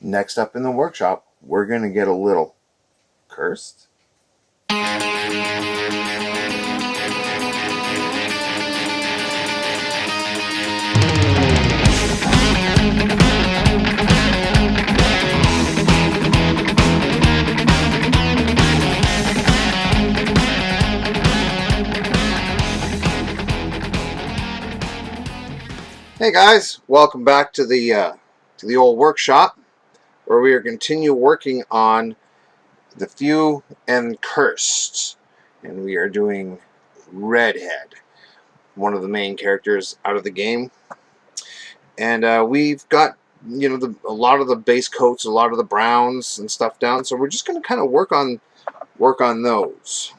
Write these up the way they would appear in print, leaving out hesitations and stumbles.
Next up in the workshop, we're going to get a little cursed. Hey guys, welcome back to the old workshop, where we are continue working on the few and cursed, and we are doing Redhead, one of the main characters out of the game. And we've got a lot of the base coats, a lot of the browns and stuff down, so we're just going to kind of work on those.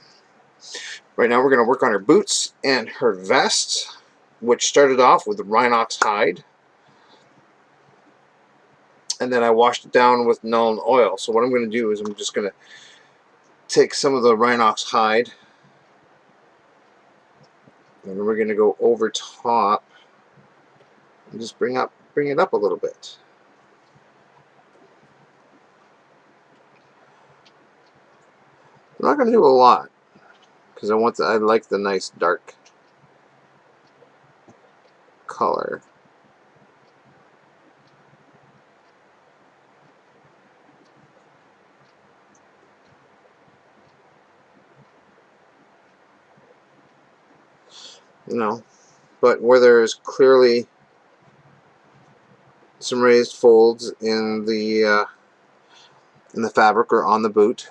Right now we're going to work on her boots and her vest, which started off with the rhinox hide, and then I washed it down with Nuln oil. So what I'm going to do is I'm just going to take some of the rhinox hide, and we're going to go over top and just bring it up a little bit. I'm not going to do a lot because I like the nice dark color. But where there's clearly some raised folds in the fabric or on the boot,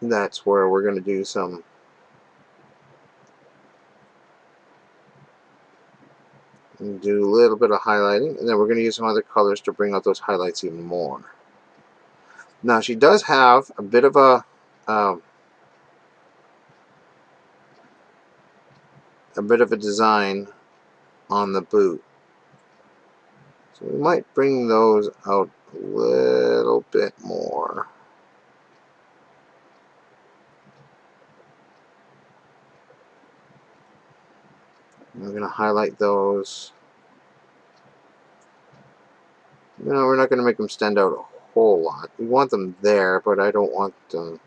that's where we're going to do some and do a little bit of highlighting, and then we're going to use some other colors to bring out those highlights even more. Now she does have a bit of a design on the boot, so we might bring those out a little bit more. We're going to highlight those. We're not going to make them stand out a whole lot. We want them there, but I don't want them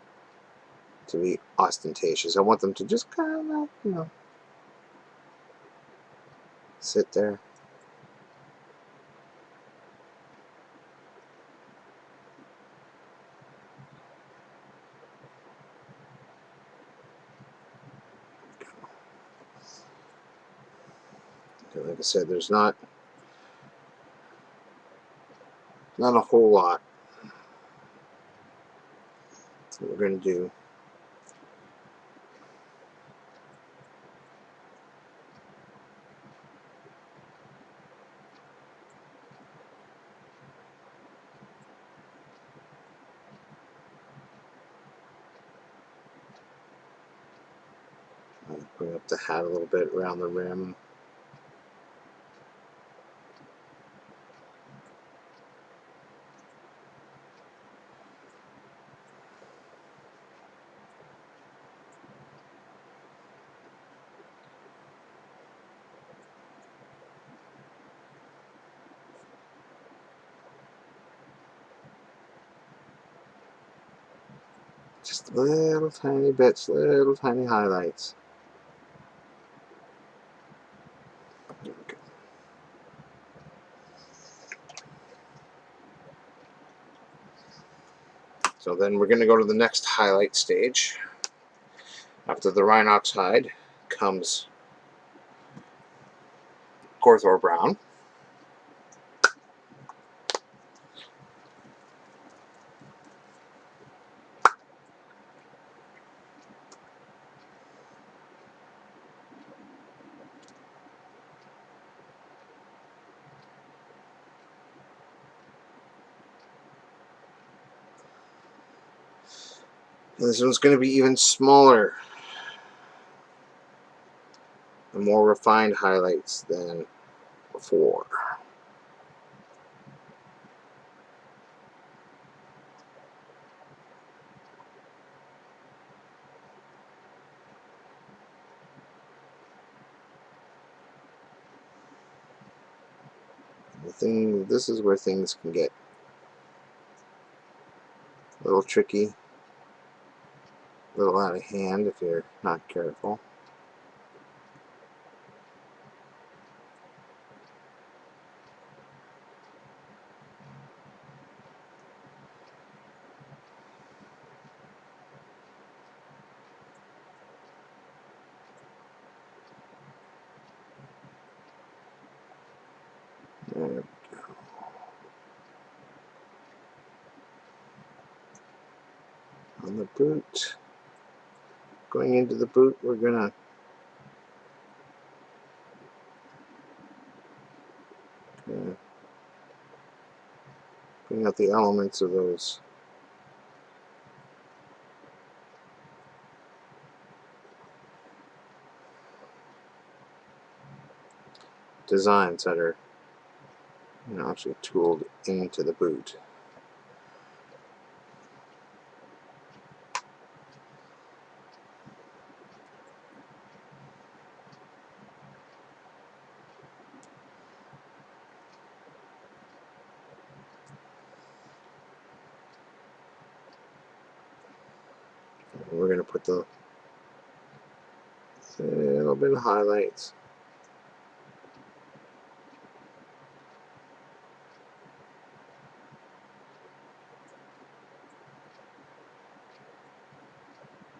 to be ostentatious. I want them to just kind of, sit there. Like I said, there's not a whole lot that we're going to do. I'll bring up the hat a little bit around the rim. Just little tiny bits, little tiny highlights. Okay. So then we're going to go to the next highlight stage. After the rhinox hide comes Gorthor brown. And this one's going to be even smaller and more refined highlights than before. This is where things can get a little tricky, a little out of hand if you're not careful. There we go. On the boot, going into the boot, we're gonna bring out the elements of those designs that are, you know, actually tooled into the boot. We're going to put a little bit of highlights.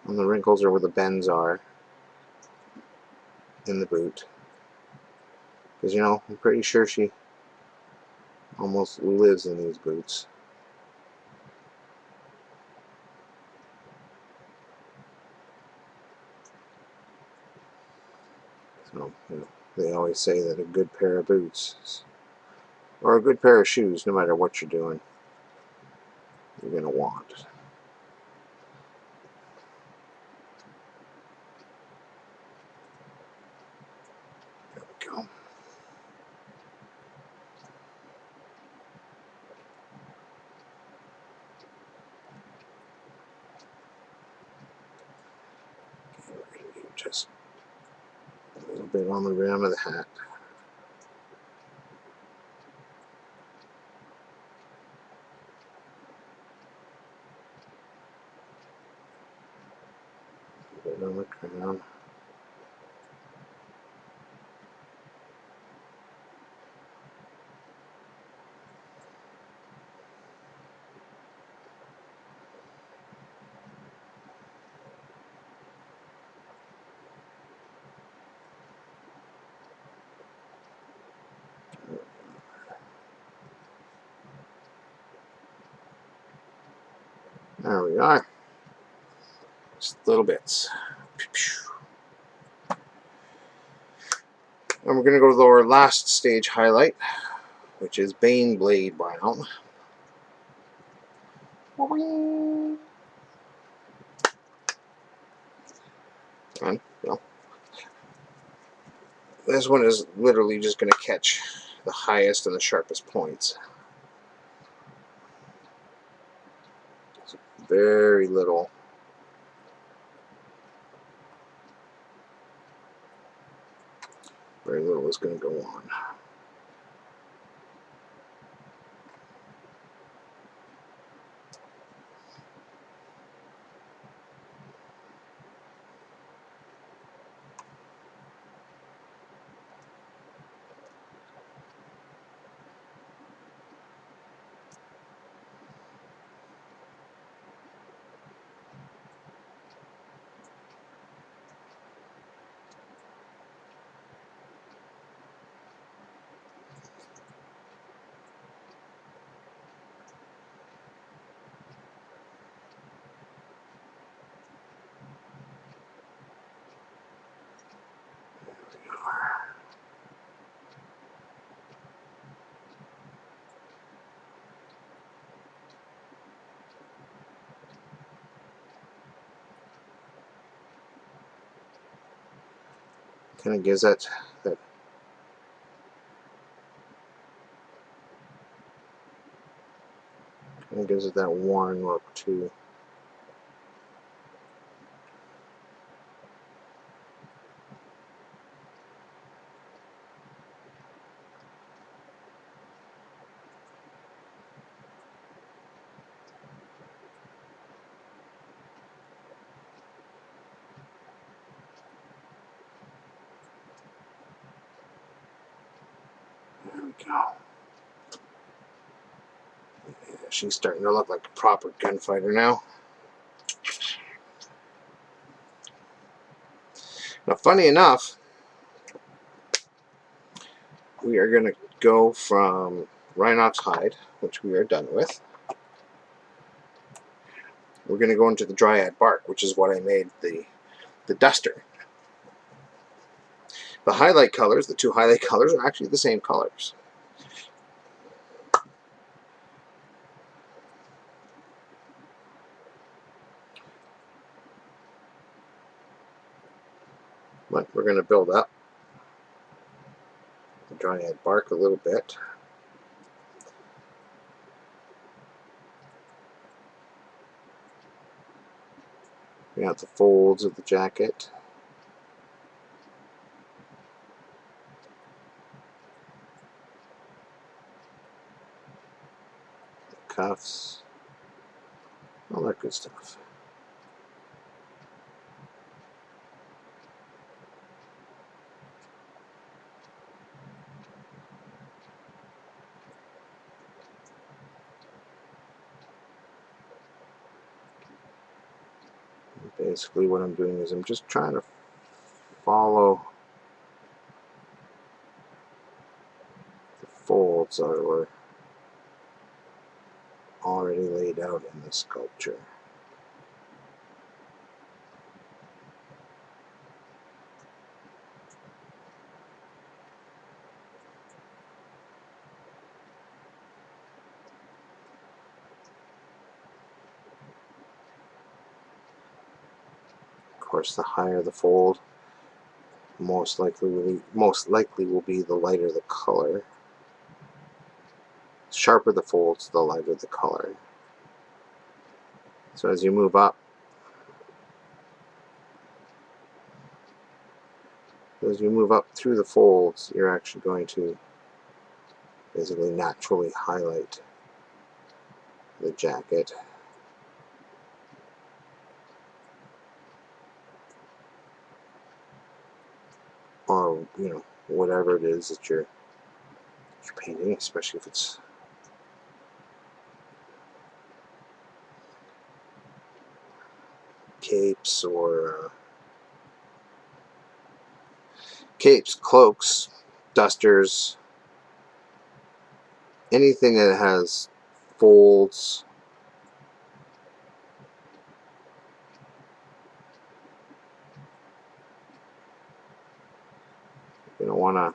And the wrinkles are where the bends are in the boot. Because, you know, I'm pretty sure she almost lives in these boots. So, you know, they always say that a good pair of boots, or a good pair of shoes, no matter what you're doing, you're going to want. There we go. Okay, we're going to do just a little bit on the rim of the hat. A bit on the crown. There we are. Just little bits. And we're going to go to our last stage highlight, which is Bane Blade Brown. And, well, this one is literally just going to catch the highest and the sharpest points. So very little is going to go on. Kind of gives that kind of gives it that worn look too. There we go. Yeah, she's starting to look like a proper gunfighter now. Now, funny enough, we are going to go from Rhinox hide, which we are done with. We're going to go into the Dryad bark, which is what I made the duster. The highlight colors, the two highlight colors, are actually the same colors. But we're going to build up the Dryad bark a little bit. We got the folds of the jacket. The cuffs. All that good stuff. Basically what I'm doing is I'm just trying to follow the folds that were already laid out in the sculpture. Of course, the higher the fold, most likely will be the lighter the color. The sharper the folds, the lighter the color. So as you move up, through the folds, you're actually going to basically naturally highlight the jacket. Or, whatever it is that you're painting, especially if it's capes or capes, cloaks, dusters, anything that has folds. You don't want to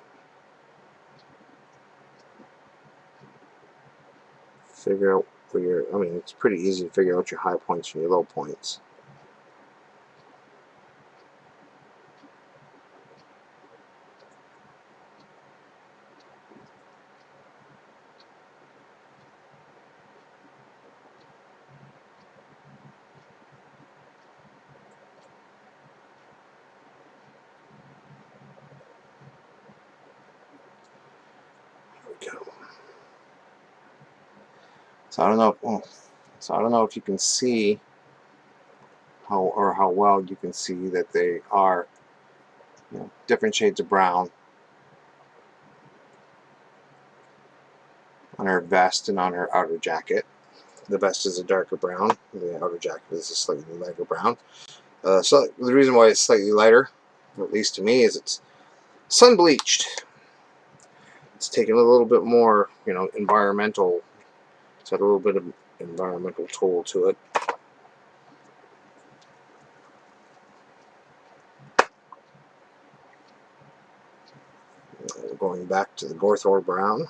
figure out where your, it's pretty easy to figure out your high points and your low points. There we go. So I don't know if you can see how well you can see that they are different shades of brown on her vest and on her outer jacket. The vest is a darker brown. The outer jacket is a slightly lighter brown. So the reason why it's slightly lighter, at least to me, is it's sun bleached. It's taken a little bit more, environmental. It's had a little bit of environmental toll to it. Going back to the Gorthor brown.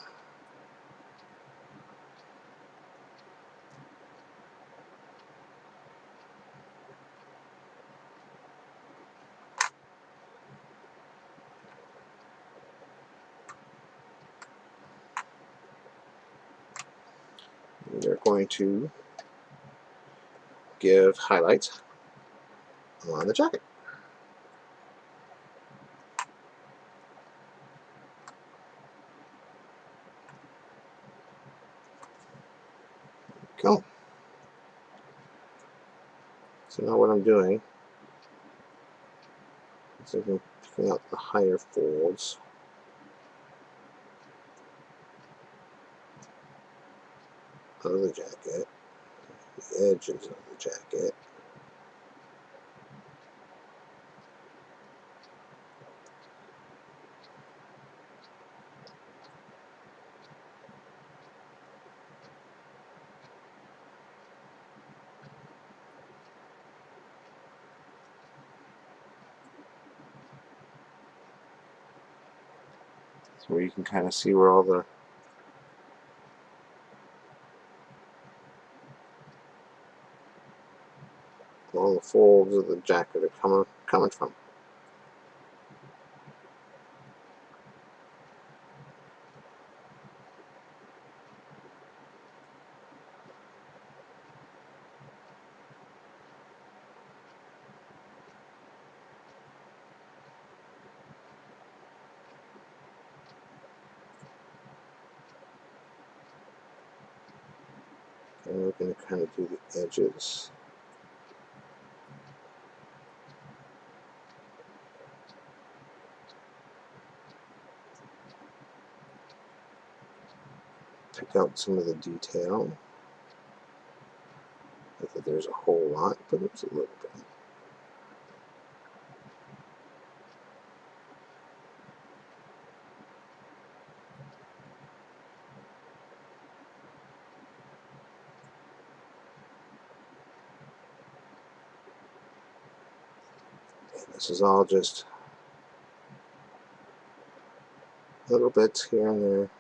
They're going to give highlights on the jacket. Cool. So now what I'm doing is I'm picking out the higher folds. of the jacket, the edges of the jacket. So where you can kind of see where all the folds of the jacket are coming from. And we're going to kind of do the edges. Pick out some of the detail. Not that there's a whole lot, but there's a little bit. And this is all just little bits here and there.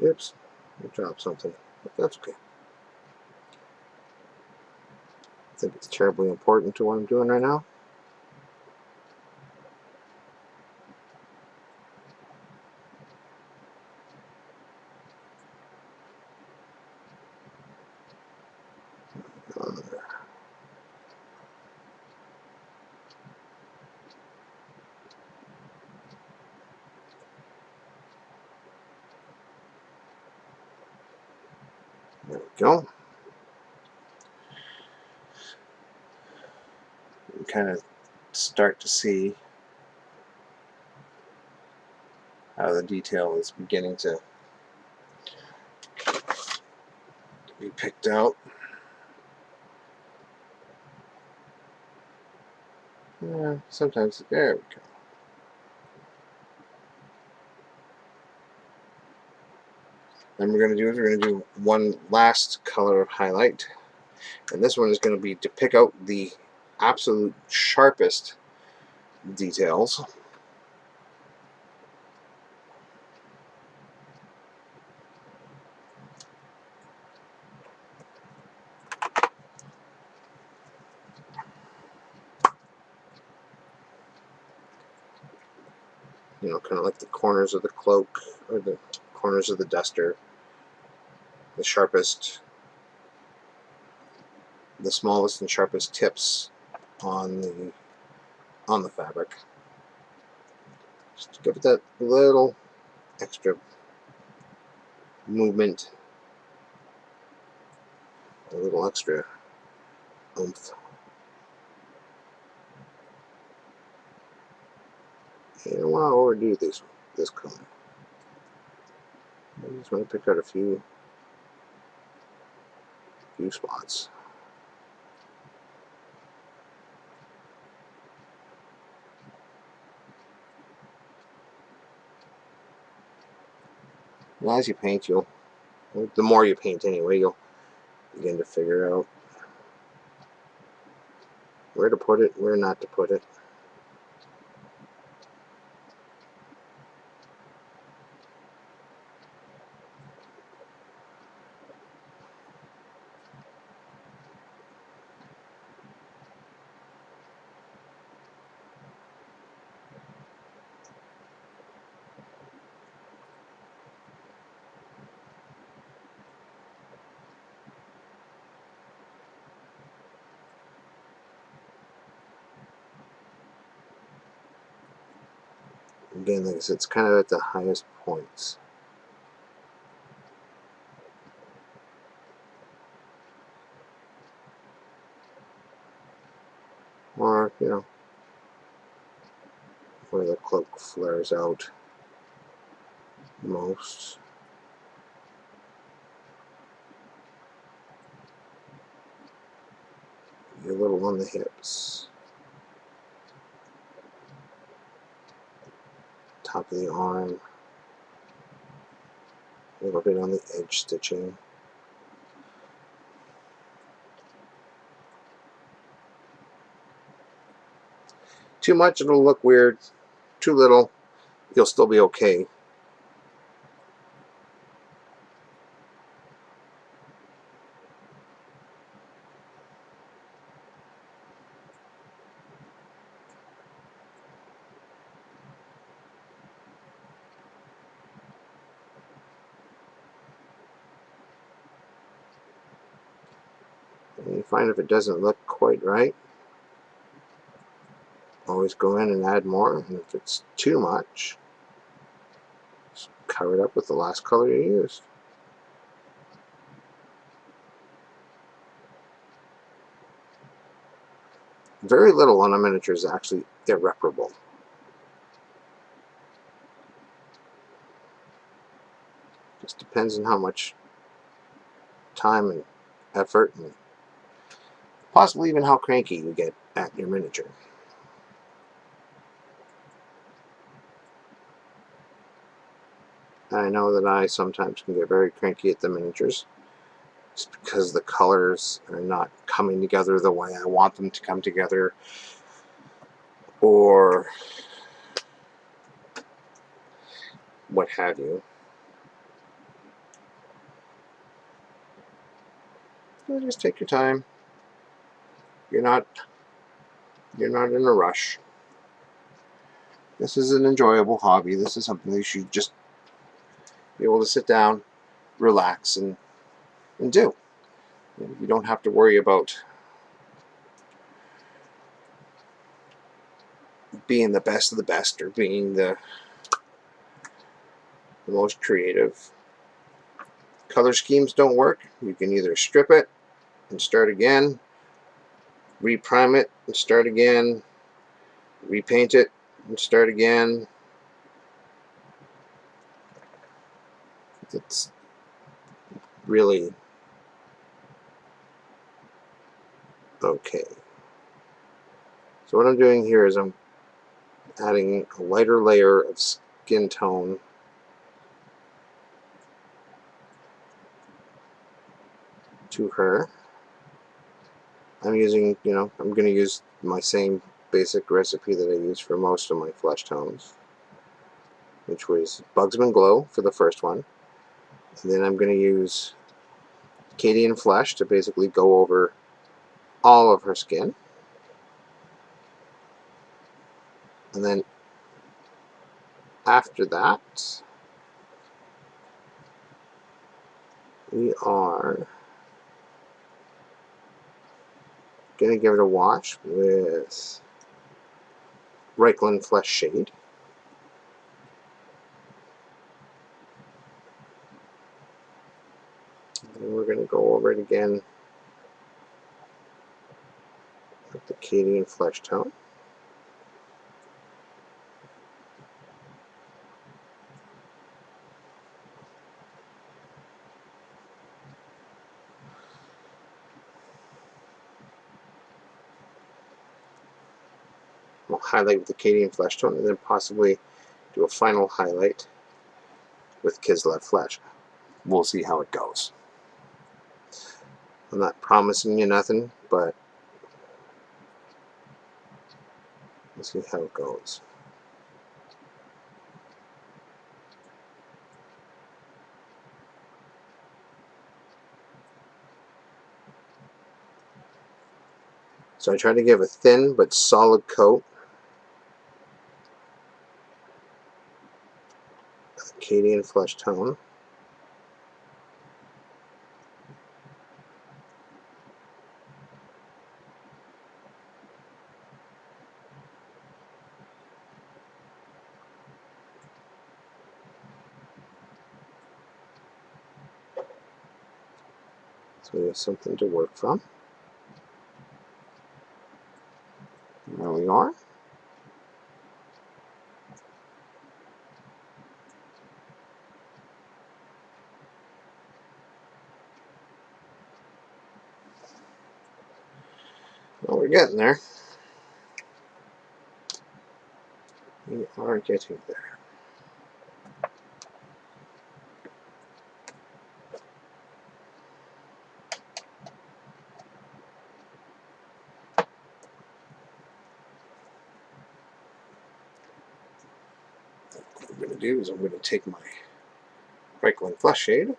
Oops, I dropped something, but that's okay. I think it's terribly important to what I'm doing right now. There we go. You can kind of start to see how the detail is beginning to be picked out. Yeah, sometimes, there we go. Then we're going to do one last color of highlight. And this one is going to be to pick out the absolute sharpest details. You know, kind of like the corners of the cloak or the corners of the duster. The sharpest, the smallest and sharpest tips on the fabric. Just to give it that little extra movement, a little extra oomph. You don't want to overdo this color. I just want to pick out a few spots. And as you paint, the more you paint anyway, you'll begin to figure out where to put it, where not to put it. Again, like I said, it's kind of at the highest points. Or, you know, where the cloak flares out. most. A little on the hips, top of the arm, a little bit on the edge stitching. Too much, it'll look weird. Too little, you'll still be okay. And you find if it doesn't look quite right, always go in and add more, and if it's too much, just cover it up with the last color you used. Very little on a miniature is actually irreparable. Just depends on how much time and effort and possibly even how cranky you get at your miniature. I know that I sometimes can get very cranky at the miniatures just because the colors are not coming together the way I want them to come together, or what have you. So just take your time. You're not in a rush. This is an enjoyable hobby. This is something that you should just be able to sit down, relax, and do. You don't have to worry about being the best of the best or being the most creative. Color schemes don't work. You can either strip it and start again, reprime it and start again, repaint it and start again. It's really okay. So what I'm doing here is I'm adding a lighter layer of skin tone to her. I'm using, I'm going to use my same basic recipe that I use for most of my flesh tones, which was Bugsman Glow for the first one. And then I'm going to use Cadian Flesh to basically go over all of her skin. And then after that, we are going to give it a wash with Reichland Flesh Shade. And we're going to go over it again with the Cadian Flesh tone. We'll highlight with the Cadian Flesh tone and then possibly do a final highlight with Kislev Flesh. We'll see how it goes. I'm not promising you nothing, but we'll see how it goes. So I try to give a thin but solid coat of Cadian Flesh tone. So we have something to work from. There we are. Well, we're getting there. We are getting there. What I'm going to do is I'm going to take my Franklin flesh shade.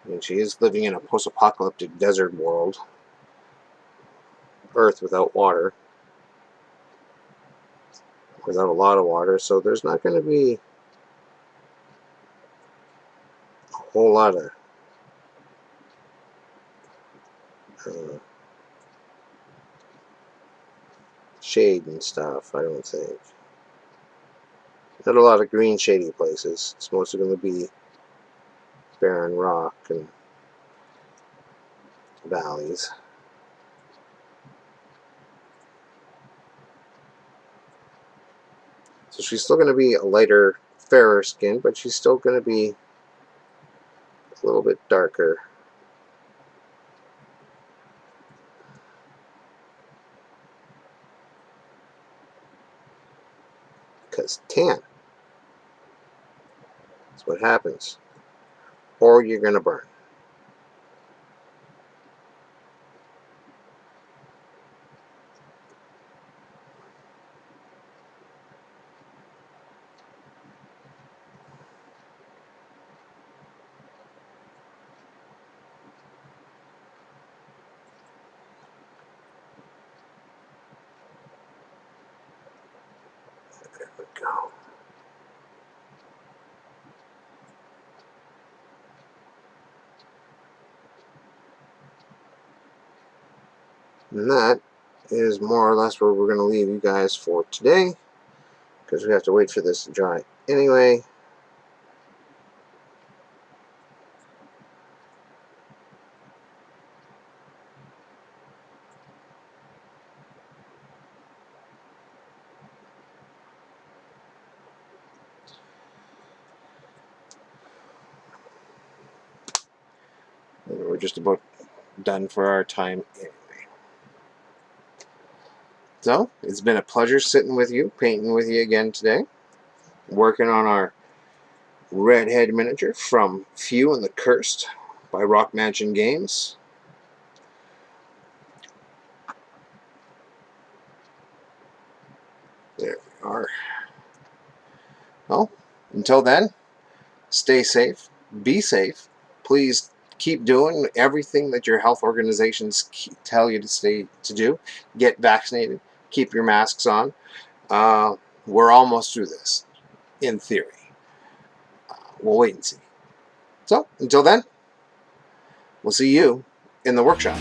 And she is living in a post-apocalyptic desert world. Earth without water. Without a lot of water, so there's not going to be a whole lot of shade and stuff, I don't think. Not a lot of green shady places. It's mostly going to be barren rock and valleys. So she's still going to be a lighter, fairer skin, but she's still going to be a little bit darker. Because tan. That's what happens. Or you're going to burn. There we go. And that is more or less where we're going to leave you guys for today, because we have to wait for this to dry anyway. And we're just about done for our time anyway. So, it's been a pleasure sitting with you, painting with you again today. Working on our Redhead miniature from Few and the Cursed by Rock Mansion Games. There we are. Well, until then, stay safe, be safe. Please keep doing everything that your health organizations tell you to do. Get vaccinated, keep your masks on. We're almost through this, in theory. We'll wait and see. So, until then, we'll see you in the workshop.